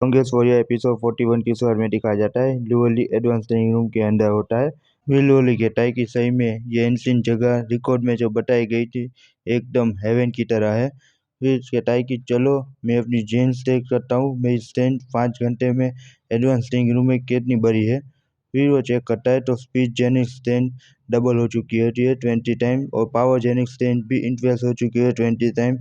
Longest warrior episode 41 की शुरुआत में दिखाया जाता है। लुवली एडवांस ट्रेनिंग रूम के अंदर होता है। फिर लुवली कहता है कि सही में ये एंशिएंट जगह रिकॉर्ड में जो बताई गई थी एकदम हेवन की तरह है। फिर कहता है कि चलो मैं अपनी जेन चेक करता हूँ, मेरी स्ट्रेंथ 5 घंटे में एडवांस ट्रेनिंग रूम में कितनी बड़ी है। फिर वो चेक करता है तो स्पीड जेनिक स्ट्रेंथ डबल हो चुकी होती है 20 टाइम, और पावर जेनिक स्ट्रेंथ भी इंक्रीज हो चुकी है 20 टाइम,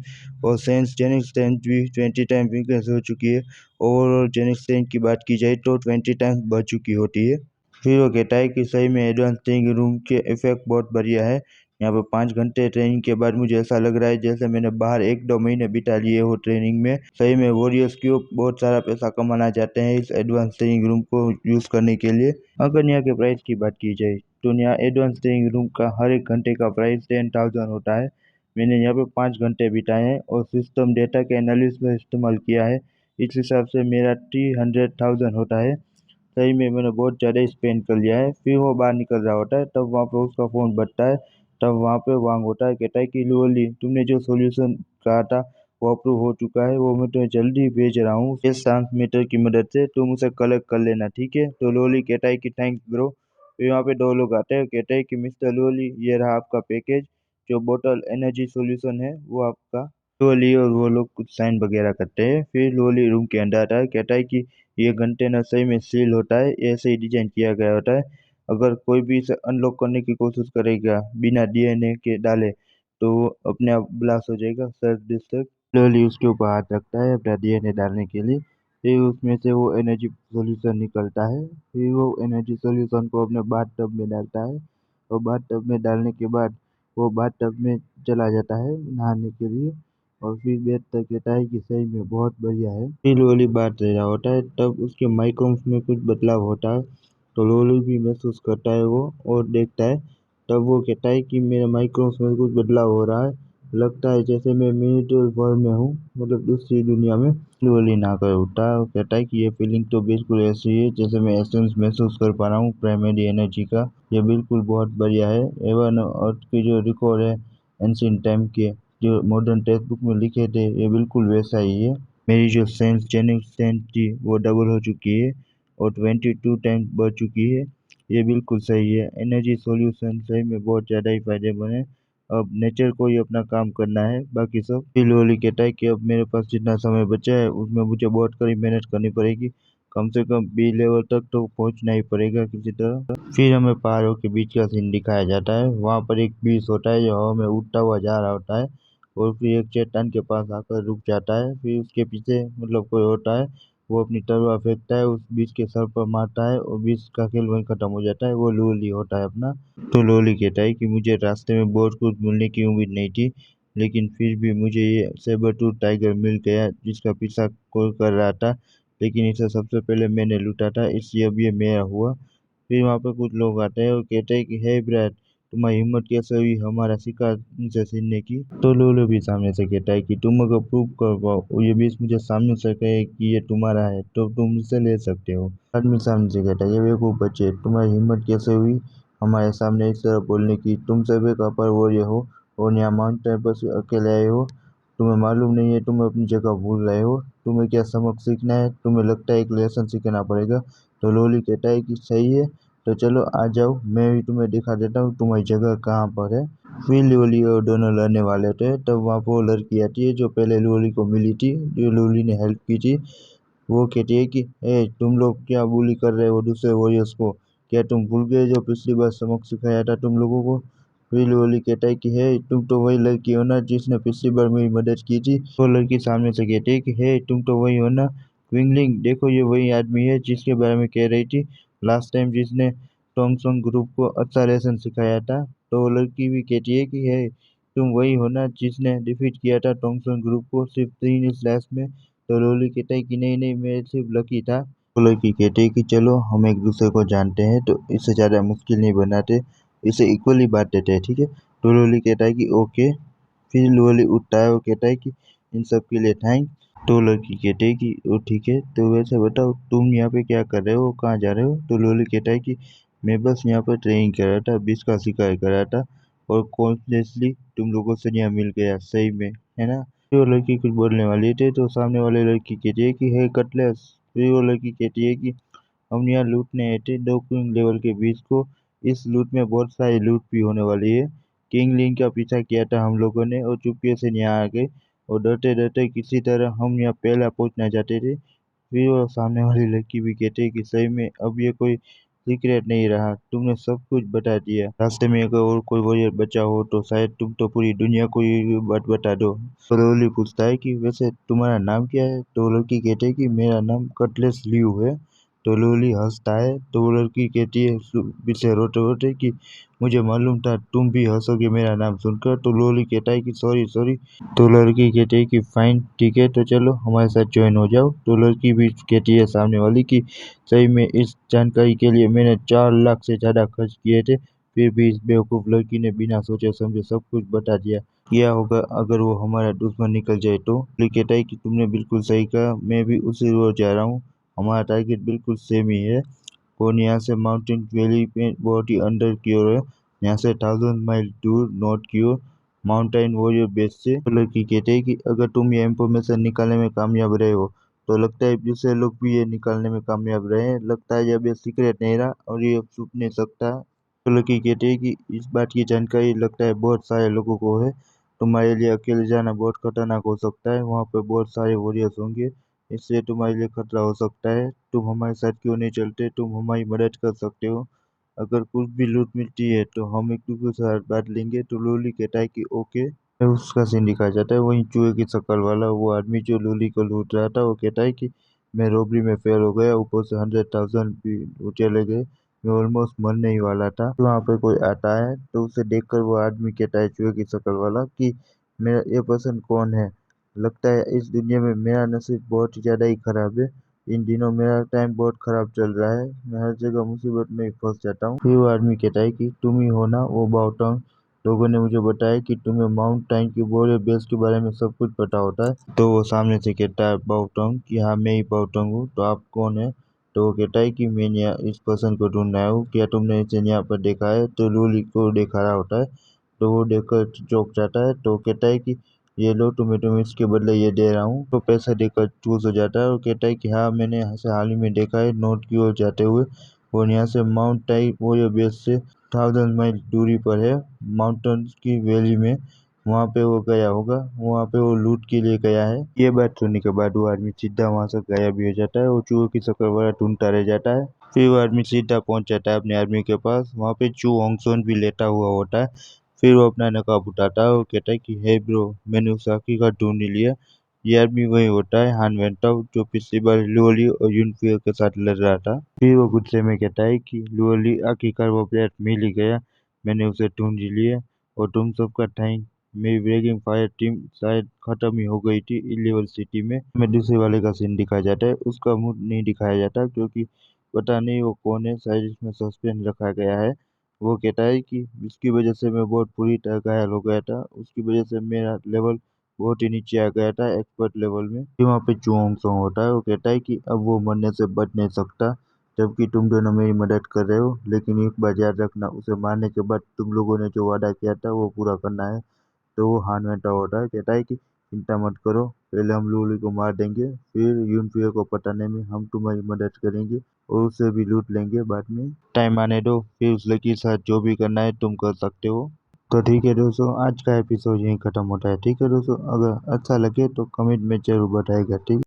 और सेंस जेनिक स्ट्रेंथ भी 20 टाइम इंक्रीज हो चुकी है। ओवरऑल जेनिक स्ट्रेंथ की बात की जाए तो 20 टाइम्स बढ़ चुकी होती है। फिर वो कहता है कि सही में एडवांस ट्रेनिंग रूम के इफेक्ट बहुत बढ़िया है। यहाँ पर 5 घंटे ट्रेनिंग के बाद मुझे ऐसा लग रहा है जैसे मैंने बाहर 1-2 महीने बिता लिए हो ट्रेनिंग में। सही में वॉरियर्स क्यों बहुत सारा पैसा कमाना चाहते हैं इस एडवांस ट्रेनिंग रूम को यूज करने के लिए। अगर यहाँ के प्राइस की बात की जाए तो यहाँ एडवांस ट्रेनिंग रूम का हर एक घंटे का प्राइस 10,000 होता है। मैंने यहाँ पे 5 घंटे बिताए हैं और सिस्टम डेटा के एनालिसिस में इस्तेमाल किया है। इस हिसाब से मेरा 300,000 होता है। सही में मैंने बहुत ज़्यादा स्पेंड कर लिया है। फिर वो बाहर निकल रहा होता है, तब वहाँ पे उसका फ़ोन बजता है। तब वहाँ पे वांग होता है, कहता है कि लोली तुमने जो सॉल्यूशन कहा था वो अप्रूव हो चुका है, वो मैं तुम्हें जल्दी भेज रहा हूँ इस ट्रांसमीटर की मदद से, तुम उसे कलेक्ट कर लेना, ठीक है। तो लोली कहता है कि थैंक्स ब्रो। फिर वहाँ पे 2 लोग आते हैं, कहते हैं कि मिस्टर लोली ये रहा आपका पैकेज, जो बोतल एनर्जी सॉल्यूशन है वो आपका। लोली और वो लोग कुछ साइन वगैरह करते हैं। फिर लोली रूम के अंदर आता है, कहता है कि ये कंटेनर सही में सील होता है, ऐसे ही डिजाइन किया गया होता है। अगर कोई भी इसे अनलॉक करने की कोशिश करेगा बिना डीएनए के डाले तो वो अपने आप ब्लास्ट हो जाएगा, सेल्फ डिस्ट्रक्ट। स्लोली उसके ऊपर हाथ रखता है अपना डीएनए डालने के लिए। फिर उसमें से वो एनर्जी सॉल्यूशन निकलता है। फिर वो एनर्जी सॉल्यूशन को अपने बाथ टब में डालता है, और बाथ टब में डालने के बाद वो बाथ टब में चला जाता है नहाने के लिए। और फिर बेड तक कहता है कि सही में बहुत बढ़िया है। फिर लोली बात रह रहा होता है, तब उसके माइक्रोम्स में कुछ बदलाव होता है। तो लोली भी महसूस करता है वो और देखता है। तब वो कहता है कि मेरे माइक्रोम्स में कुछ बदलाव हो रहा है, लगता है जैसे मैं मिनिट्यूर वर्ल्ड में हूँ, मतलब दूसरी दुनिया में। लोली ना कर उठता है और कहता है कि ये फीलिंग तो बिल्कुल ऐसी है जैसे मैं एसेंस महसूस कर पा रहा हूँ प्राइमरी एनर्जी का। ये बिल्कुल बहुत बढ़िया है। एवन अर्थ की जो रिकॉर्ड है एंशिएंट टाइम के जो मॉडर्न टेक्स्ट बुक में लिखे थे ये बिल्कुल वैसा ही है। मेरी जो सेंस जेनिक स्ट्रेंथ थी वो डबल हो चुकी है और 22 टाइम्स बढ़ चुकी है। ये बिल्कुल सही है। एनर्जी सॉल्यूशन सही में बहुत ज़्यादा ही फायदेमंद है। अब नेचर को ही अपना काम करना है, बाकी सब। फिर लोली कहता है कि अब मेरे पास जितना समय बचा है उसमें मुझे बहुत कड़ी मेहनत करनी पड़ेगी, कम से कम बी लेवल तक तो पहुंचना ही पड़ेगा किसी तरह। फिर हमें पहाड़ों के बीच का सीन दिखाया जाता है। वहाँ पर एक बीस होता है जो हवा में उड़ता हुआ जा रहा होता है, और फिर एक चट्टान के पास आकर रुक जाता है। फिर उसके पीछे मतलब कोई होता है, वो अपनी तलवार फेंकता है, उस बीच के सर पर मारता है और बीच का खेल वहीं खत्म हो जाता है। वो लोली होता है अपना। तो लोली कहता है कि मुझे रास्ते में बहुत कुछ मिलने की उम्मीद नहीं थी, लेकिन फिर भी मुझे ये सेबर टूथ टाइगर मिल गया जिसका पीछा कोई कर रहा था, लेकिन इसे सबसे पहले मैंने लूटा था, इसलिए अब ये मेरा हुआ। फिर वहाँ पे कुछ लोग आते हैं और कहते हैं कि हे ब्रैड, तुम्हारी हिम्मत कैसे हुई हमारा शिकार से छीनने की। तो लोलो भी सामने से कहता है कि तुम अगर प्रूव कर पाओ, ये बीच मुझे सामने से कहे कि ये तुम्हारा है तो तुम इसे ले सकते हो। आदमी सामने से कहता है ये बेवकूफ बच्चे, तुम्हारी हिम्मत कैसे हुई हमारे सामने इस तरह बोलने की, तुम सब एक अपर वॉरियर हो और यहाँ माउंटेन पर से अकेले आए हो, तुम्हें मालूम नहीं है तुम अपनी जगह भूल रहे हो, तुम्हें क्या सबक सीखना है, तुम्हें लगता है एक लेसन सीखना पड़ेगा। तो लोली कहता है कि सही है, तो चलो आ जाओ, मैं भी तुम्हें दिखा देता हूँ तुम्हारी जगह कहाँ पर है। फिर लोली और दोनों लड़ने वाले थे, तब वहाँ पर वो लड़की आती है जो पहले लोली को मिली थी, जो लोली ने हेल्प की थी। वो कहती है कि तुम लोग क्या बुली कर रहे हो दूसरे वॉरियर्स को, क्या तुम भूल गए जो पिछली बार सबक सिखाया था तुम लोगों को। फिर लोली कहता है कि तुम तो वही लड़की हो ना जिसने पिछली बार मेरी मदद की थी। वो लड़की सामने से कहती है कि तुम तो वही हो ना क्विंगलिंग, देखो ये वही आदमी है जिसके बारे में कह रही थी लास्ट टाइम, जिसने टोंगसोंग ग्रुप को अच्छा लेसन सिखाया था। तो वो लड़की भी कहती है कि तुम वही हो ना जिसने डिफीट किया था टोंगसोंग ग्रुप को सिर्फ 3 स्लैश में। तो लोली कहता है कि नहीं नहीं, मैं सिर्फ लकी था। तो लड़की कहती है कि चलो हम एक दूसरे को जानते हैं तो इससे ज़्यादा मुश्किल नहीं बनाते, इसे इक्वली बांट देते हैं, ठीक है। तो लोली कहता है कि ओके। फिर लोली उठता है, वो कहता है कि इन सब के लिए थैंक। तो लड़की कहती है कि वो ठीक है, तो वैसे बताओ तुम यहाँ पे क्या कर रहे हो, कहाँ जा रहे हो। तो लोली कहता है कि मैं बस यहाँ पर ट्रेनिंग कर रहा था, बीच का शिकार कर रहा था, और कॉन्फिडेंसली तुम लोगों से यहाँ मिल गया सही में, है ना। तो लड़की कुछ बोलने वाली थी तो सामने वाले लड़की कहती है कि हे कटलेस, फिर वो लड़की कहती है कि हम यहाँ लूटने आए थे 2 किंग लेवल के बीच को। इस लूट में बहुत सारी लूट भी होने वाली है। किंग लिंग का पीछा किया था हम लोगों ने और चुपके से यहाँ आ गए और डरते डरते किसी तरह हम यहाँ पहला पहुंचना चाहते थे। फिर वो सामने वाली लड़की भी कहती है कि सही में अब ये कोई सीक्रेट नहीं रहा, तुमने सब कुछ बता दिया। रास्ते में अगर और कोई वॉरियर बचा हो तो शायद तुम तो पूरी दुनिया को ये बात बता दो। तो लोली पूछता है कि वैसे तुम्हारा नाम क्या है? तो लड़की कहती है कि मेरा नाम कटलेस लियू है। तो लोली हंसता है। तो वो लड़की कहती है पीछे रोते रोते कि मुझे मालूम था तुम भी हंसोगे मेरा नाम सुनकर। तो लोली कहता है कि सॉरी सॉरी। तो लड़की कहती है कि फाइन ठीक है, तो चलो हमारे साथ ज्वाइन हो जाओ। तो लड़की भी कहती है सामने वाली कि सही में इस जानकारी के लिए मैंने 4 लाख से ज्यादा खर्च किए थे, फिर भी इस बेवकूफ लड़की ने बिना सोचे समझे सब कुछ बता दिया। क्या होगा अगर वो हमारा दुश्मन निकल जाए तो? लड़की कहता है कि तुमने बिल्कुल सही कहा, मैं भी उसी रोड जा रहा हूँ। हमारा टारगेट बिल्कुल सेम ही है। कौन यहाँ से माउंटेन वैली में बहुत ही अंदर की ओर है, यहाँ से 1000 माइल दूर नॉर्थ की ओर माउंटेन वॉरियर बेस से। तो लड़की कहते हैं कि अगर तुम ये इंफॉर्मेशन निकालने में कामयाब रहे हो तो लगता है दूसरे लोग भी ये निकालने में कामयाब रहे हैं। लगता है जब ये सीक्रेट नहीं रहा और ये छुप नहीं सकता। तो लड़की कहते हैं कि इस बात की जानकारी लगता है बहुत सारे लोगों को है। तुम्हारे लिए अकेले जाना बहुत खतरनाक हो सकता है, वहाँ पे बहुत सारे वॉरियर्स होंगे, इससे तुम्हारे लिए खतरा हो सकता है। तुम हमारे साथ क्यों नहीं चलते? तुम हमारी मदद कर सकते हो। अगर कुछ भी लूट मिलती है तो हम एक दूसरे से साथ बांट लेंगे। तो लोली कहता है कि ओके। उसका सीन दिखाया जाता है वहीं चूहे की शक्ल वाला वो आदमी जो लोली को लूट रहा था। वो कहता है कि मैं रॉबरी में फेल हो गया, ऊपर से 100,000 भी चले गए, मैं ऑलमोस्ट मरने ही वाला था। तो वहाँ पे कोई आता है तो उसे देखकर वो आदमी कहता है चूहे की शक्ल वाला कि मेरा ये पर्सन कौन है? लगता है इस दुनिया में मेरा नसीब बहुत ही ज्यादा ही खराब है। इन दिनों मेरा टाइम बहुत खराब चल रहा है, मैं हर जगह मुसीबत में ही फंस जाता हूँ। फिर वो आदमी कहता है कि तुम ही हो ना वो बाउटंग? लोगों ने मुझे बताया कि तुम्हें माउंटेन की वॉरियर बेस के बारे में सब कुछ पता होता है। तो वो सामने से कहता है बाउटंग कि हाँ मैं ही बाउटंग हूँ, तो आप कौन है? तो वो कहता है कि मैं यहाँ इस पर्सन को ढूंढ रहा हूँ, क्या तुमने इसे यहाँ पर देखा है? तो लूली को देखा रहा होता है। तो वो देखकर चौंक जाता है। तो कहता है कि ये लो तुम्हें इसके बदले ये दे रहा हूँ। तो पैसा देकर चूज हो जाता है और कहता है कि हाँ मैंने यहाँ से हाल ही में देखा है नॉर्थ की ओर जाते हुए, और यहाँ से माउंट टाई वॉरियर बेस से 1000 माइल दूरी पर है माउंटेन्स की वैली में। वहाँ पे वो गया होगा, वहाँ पे वो लूट के लिए गया है। ये बात सुनने के बाद वो आदमी सीधा वहाँ से गायब भी हो जाता है और चूहों की शक्ल वाला ढूंढता रह जाता है। फिर वो आदमी सीधा पहुंच जाता है अपने आदमी के पास, वहाँ पे चू होंगसोन भी लेटा हुआ होता है। फिर वो अपना नकाब उठाता है और कहता है कि हे ब्रो, मैंने उस हकीकत ढूंढ लिया। ये आदमी वही होता है हान वेंटाओ जो पिछली बार लुओली और यूनफियर के साथ लड़ रहा था। फिर वो गुस्से में कहता है कि लुओली आखिरकार वो प्लेट मिल ही गया, मैंने उसे ढूंढ ही लिया, और तुम सबका थैंक। मेरी ब्रेकिंग फायर टीम शायद खत्म ही हो गई थी इलेवल सिटी में दूसरे वाले का सीन दिखाया जाता है, उसका मुंह नहीं दिखाया जाता क्योंकि पता नहीं वो कौन है, शायद इसमें सस्पेंस रखा गया है। वो कहता है कि इसकी वजह से मैं बहुत बुरी तरह घायल हो गया था, उसकी वजह से मेरा लेवल बहुत ही नीचे आ गया था एक्सपर्ट लेवल में। फिर वहाँ पे चुओंग सोंग होता है, वो कहता है कि अब वो मरने से बच नहीं सकता, जबकि तुम दोनों मेरी मदद कर रहे हो, लेकिन एक बात याद रखना, उसे मारने के बाद तुम लोगों ने जो वादा किया था वो पूरा करना है। तो वो हान वेंटा होता है, कहता है कि चिंता मत करो, पहले हम लूली को मार देंगे, फिर यूनफियर को पटाने में हम तुम्हारी मदद करेंगे और उसे भी लूट लेंगे बाद में। टाइम आने दो, फिर उस लड़की के साथ जो भी करना है तुम कर सकते हो। तो ठीक है दोस्तों, आज का एपिसोड यहीं खत्म होता है। ठीक है दोस्तों, अगर अच्छा लगे तो कमेंट में जरूर बताएगा। ठीक।